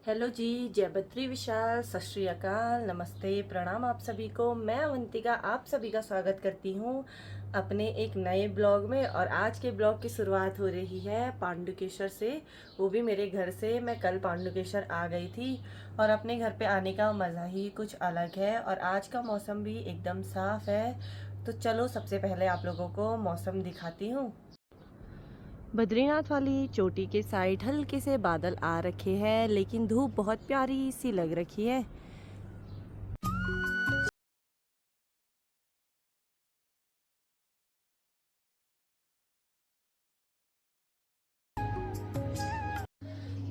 Hello जी, जय बद्री विशाल, सत श्री अकाल, नमस्ते, प्रणाम आप सभी को। मैं अवंतिका आप सभी का स्वागत करती हूँ अपने एक नए ब्लॉग में। और आज के ब्लॉग की शुरुआत हो रही है पांडुकेश्वर से, वो भी मेरे घर से। मैं कल पांडुकेश्वर आ गई थी और अपने घर पे आने का मज़ा ही कुछ अलग है। और आज का मौसम भी एकदम साफ है। तो चलो सबसे पहले आप लोगों को मौसम दिखाती हूँ। बद्रीनाथ वाली चोटी के साइड हल्के से बादल आ रखे हैं, लेकिन धूप बहुत प्यारी सी लग रखी है।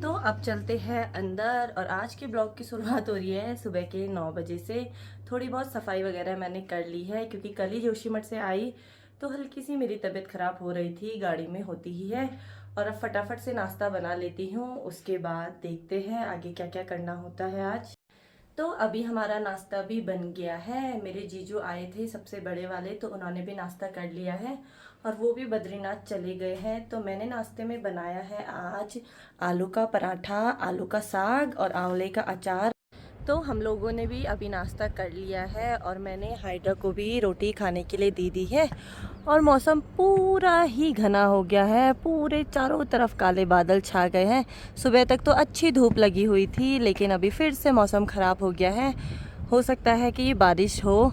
तो अब चलते हैं अंदर। और आज के ब्लॉग की शुरुआत हो रही है सुबह के 9 बजे से। थोड़ी बहुत सफाई वगैरह मैंने कर ली है, क्योंकि कल ही जोशीमठ से आई तो हल्की सी मेरी तबीयत खराब हो रही थी, गाड़ी में होती ही है। और अब फटाफट से नाश्ता बना लेती हूँ, उसके बाद देखते हैं आगे क्या क्या करना होता है आज। तो अभी हमारा नाश्ता भी बन गया है। मेरे जीजू आए थे सबसे बड़े वाले, तो उन्होंने भी नाश्ता कर लिया है और वो भी बद्रीनाथ चले गए हैं। तो मैंने नाश्ते में बनाया है आज आलू का पराठा, आलू का साग और आंवले का अचार। तो हम लोगों ने भी अभी नाश्ता कर लिया है और मैंने हाइड्रा को भी रोटी खाने के लिए दे दी है। और मौसम पूरा ही घना हो गया है, पूरे चारों तरफ काले बादल छा गए हैं। सुबह तक तो अच्छी धूप लगी हुई थी, लेकिन अभी फिर से मौसम खराब हो गया है। हो सकता है कि ये बारिश हो।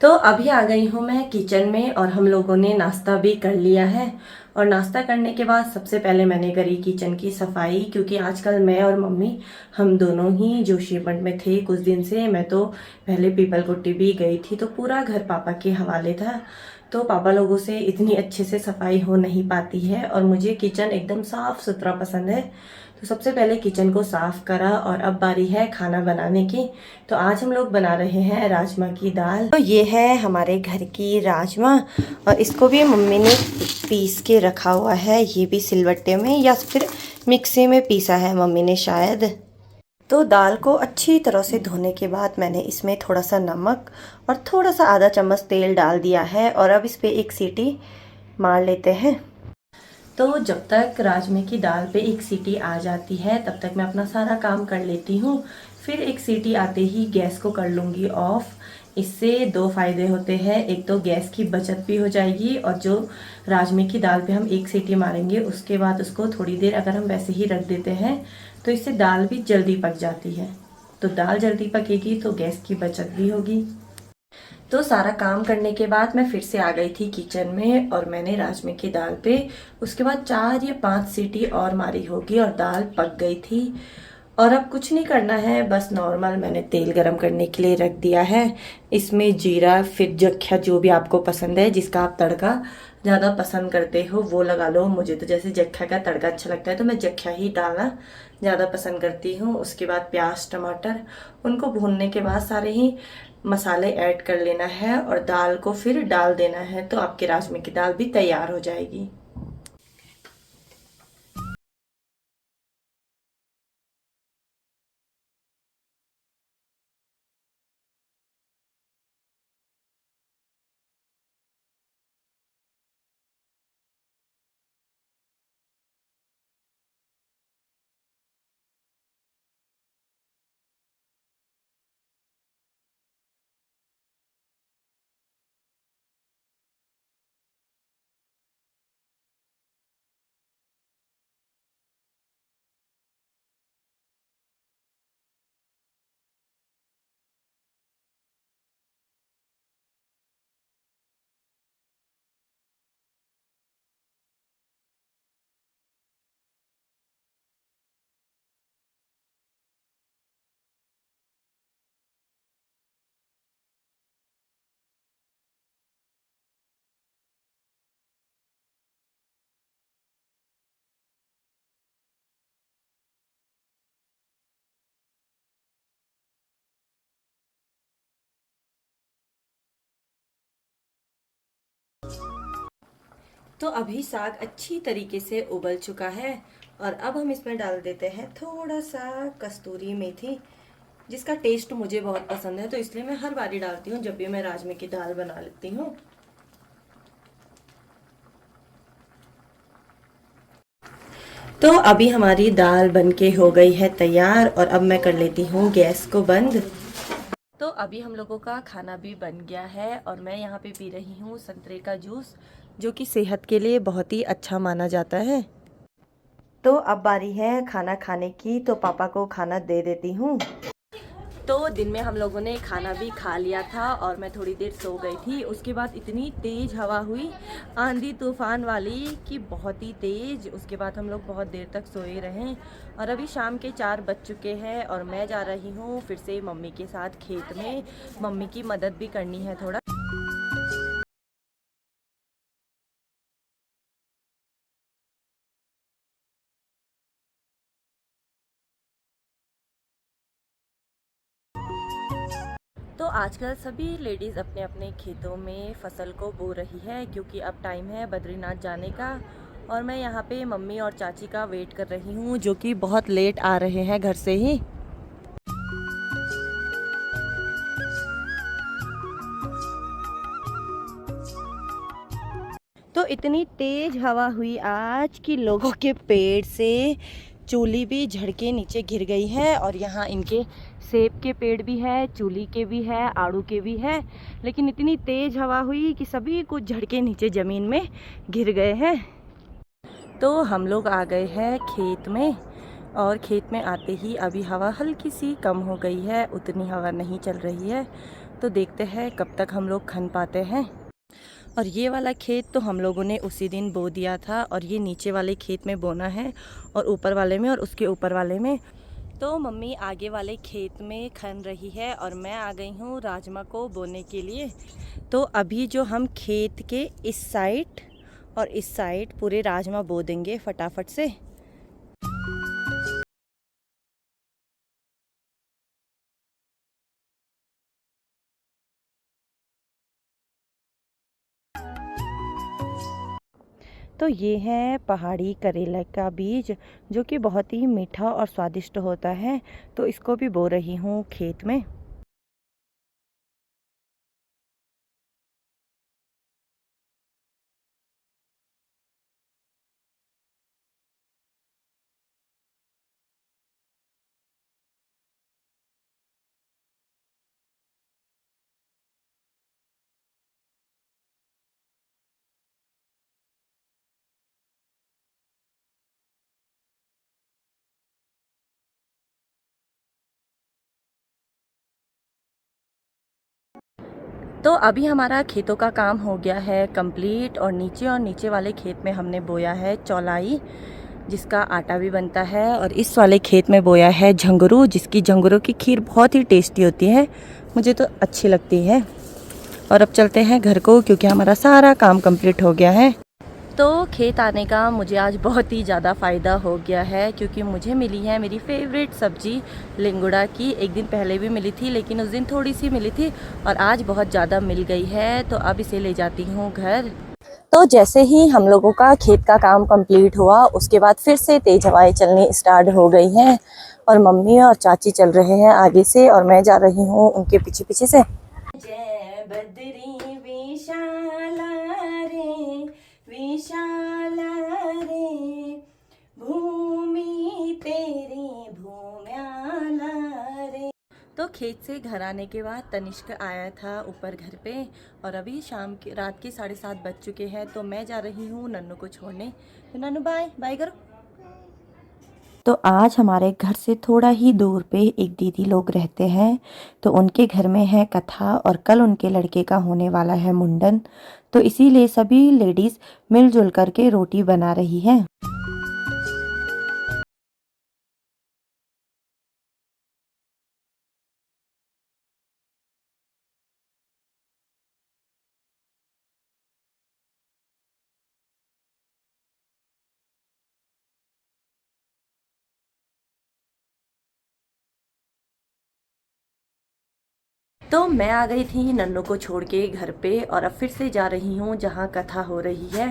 तो अभी आ गई हूँ मैं किचन में और हम लोगों ने नाश्ता भी कर लिया है। और नाश्ता करने के बाद सबसे पहले मैंने करी किचन की सफाई, क्योंकि आजकल मैं और मम्मी हम दोनों ही जोशीमठ में थे कुछ दिन से। मैं तो पहले पीपलकुटी भी गई थी, तो पूरा घर पापा के हवाले था। तो पापा लोगों से इतनी अच्छे से सफाई हो नहीं पाती है और मुझे किचन एकदम साफ सुथरा पसंद है। तो सबसे पहले किचन को साफ करा और अब बारी है खाना बनाने की। तो आज हम लोग बना रहे हैं राजमा की दाल। तो ये है हमारे घर की राजमा और इसको भी मम्मी ने पीस के रखा हुआ है, ये भी सिलबट्टे में या फिर मिक्सी में पीसा है मम्मी ने शायद। तो दाल को अच्छी तरह से धोने के बाद मैंने इसमें थोड़ा सा नमक और थोड़ा सा आधा चम्मच तेल डाल दिया है और अब इस पे एक सीटी मार लेते हैं। तो जब तक राजमे की दाल पे एक सीटी आ जाती है तब तक मैं अपना सारा काम कर लेती हूँ। फिर एक सीटी आते ही गैस को कर लूँगी ऑफ। इससे दो फायदे होते हैं, एक तो गैस की बचत भी हो जाएगी और जो राजमे की दाल पे हम एक सीटी मारेंगे उसके बाद उसको थोड़ी देर अगर हम वैसे ही रख देते हैं तो इससे दाल भी जल्दी पक जाती है। तो दाल जल्दी पकेगी तो गैस की बचत भी होगी। तो सारा काम करने के बाद मैं फिर से आ गई थी किचन में और मैंने राजमे की दाल पे उसके बाद 4 या 5 सीटी और मारी होगी और दाल पक गई थी। और अब कुछ नहीं करना है, बस नॉर्मल मैंने तेल गरम करने के लिए रख दिया है। इसमें जीरा फिर जख्या जो भी आपको पसंद है, जिसका आप तड़का ज़्यादा पसंद करते हो वो लगा लो। मुझे तो जैसे जख्या का तड़का अच्छा लगता है तो मैं जख्या ही डालना ज़्यादा पसंद करती हूँ। उसके बाद प्याज टमाटर उनको भूनने के बाद सारे ही मसाले ऐड कर लेना है और दाल को फिर डाल देना है, तो आपके राजमे की दाल भी तैयार हो जाएगी। तो अभी साग अच्छी तरीके से उबल चुका है और अब हम इसमें डाल देते हैं थोड़ा सा कस्तूरी मेथी। जिसका टेस्ट मुझे बहुत पसंद है, तो इसलिए मैं हर बारी डालती हूँ जब भी मैं राजमे की दाल बना लेती हूँ। तो अभी हमारी दाल बनके हो गई है तैयार और अब मैं कर लेती हूँ गैस को बंद। तो अभी हम लोगों का खाना भी बन गया है और मैं यहाँ पे पी रही हूँ संतरे का जूस, जो कि सेहत के लिए बहुत ही अच्छा माना जाता है। तो अब बारी है खाना खाने की, तो पापा को खाना दे देती हूँ। तो दिन में हम लोगों ने खाना भी खा लिया था और मैं थोड़ी देर सो गई थी। उसके बाद इतनी तेज़ हवा हुई, आंधी तूफान वाली, कि बहुत ही तेज़। उसके बाद हम लोग बहुत देर तक सोए रहे और अभी शाम के 4 बज चुके हैं और मैं जा रही हूँ फिर से मम्मी के साथ खेत में। मम्मी की मदद भी करनी है थोड़ा। तो आजकल सभी लेडीज़ अपने अपने खेतों में फसल को बो रही है, क्योंकि अब टाइम है बद्रीनाथ जाने का। और मैं यहाँ पे मम्मी और चाची का वेट कर रही हूँ, जो कि बहुत लेट आ रहे हैं घर से ही। तो इतनी तेज हवा हुई आज कि लोगों के पेड़ से चूली भी झड़ के नीचे गिर गई है। और यहाँ इनके सेब के पेड़ भी है, चूली के भी है, आड़ू के भी है, लेकिन इतनी तेज हवा हुई कि सभी कुछ झड़ के नीचे ज़मीन में गिर गए हैं। तो हम लोग आ गए हैं खेत में और खेत में आते ही अभी हवा हल्की सी कम हो गई है, उतनी हवा नहीं चल रही है। तो देखते हैं कब तक हम लोग खन पाते हैं। और ये वाला खेत तो हम लोगों ने उसी दिन बो दिया था और ये नीचे वाले खेत में बोना है और ऊपर वाले में और उसके ऊपर वाले में। तो मम्मी आगे वाले खेत में खन रही है और मैं आ गई हूँ राजमा को बोने के लिए। तो अभी जो हम खेत के इस साइड और इस साइड पूरे राजमा बो देंगे फटाफट से। तो ये है पहाड़ी करेला का बीज, जो कि बहुत ही मीठा और स्वादिष्ट होता है। तो इसको भी बो रही हूँ खेत में। तो अभी हमारा खेतों का काम हो गया है कंप्लीट और नीचे वाले खेत में हमने बोया है चौलाई, जिसका आटा भी बनता है। और इस वाले खेत में बोया है झंगरू, जिसकी झंगरू की खीर बहुत ही टेस्टी होती है, मुझे तो अच्छी लगती है। और अब चलते हैं घर को, क्योंकि हमारा सारा काम कंप्लीट हो गया है। तो खेत आने का मुझे आज बहुत ही ज़्यादा फ़ायदा हो गया है, क्योंकि मुझे मिली है मेरी फेवरेट सब्ज़ी लिंगुड़ा की। एक दिन पहले भी मिली थी, लेकिन उस दिन थोड़ी सी मिली थी और आज बहुत ज़्यादा मिल गई है। तो अब इसे ले जाती हूँ घर। तो जैसे ही हम लोगों का खेत का काम कंप्लीट हुआ, उसके बाद फिर से तेज़ हवाएं चलनी स्टार्ट हो गई हैं और मम्मी और चाची चल रहे हैं आगे से और मैं जा रही हूँ उनके पीछे पीछे से। जय बद्री विशाला रे, विशाला रे, भूमि तेरी भूम्याला रे। तो खेत से घर आने के बाद तनिष्क आया था ऊपर घर पे और अभी रात के 7:30 बज चुके हैं। तो मैं जा रही हूँ नन्नू को छोड़ने। तो नन्नू बाय बाय करो। तो आज हमारे घर से थोड़ा ही दूर पे एक दीदी लोग रहते हैं, तो उनके घर में है कथा और कल उनके लड़के का होने वाला है मुंडन। तो इसीलिए सभी लेडीज़ मिलजुल करके रोटी बना रही हैं। तो मैं आ गई थी नन्नू को छोड़ के घर पे और अब फिर से जा रही हूँ जहाँ कथा हो रही है,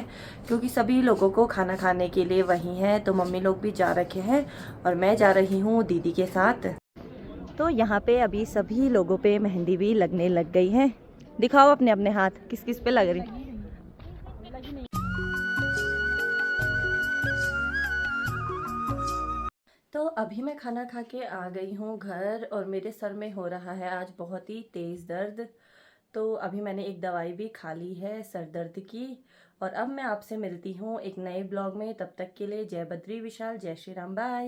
क्योंकि सभी लोगों को खाना खाने के लिए वहीं है। तो मम्मी लोग भी जा रखे हैं और मैं जा रही हूँ दीदी के साथ। तो यहाँ पे अभी सभी लोगों पे मेहंदी भी लगने लग गई है। दिखाओ अपने अपने हाथ किस किस पे लग रही। तो अभी मैं खाना खा के आ गई हूँ घर और मेरे सर में हो रहा है आज बहुत ही तेज़ दर्द। तो अभी मैंने एक दवाई भी खा ली है सर दर्द की। और अब मैं आपसे मिलती हूँ एक नए ब्लॉग में। तब तक के लिए जय बद्री विशाल, जय श्री राम, बाय।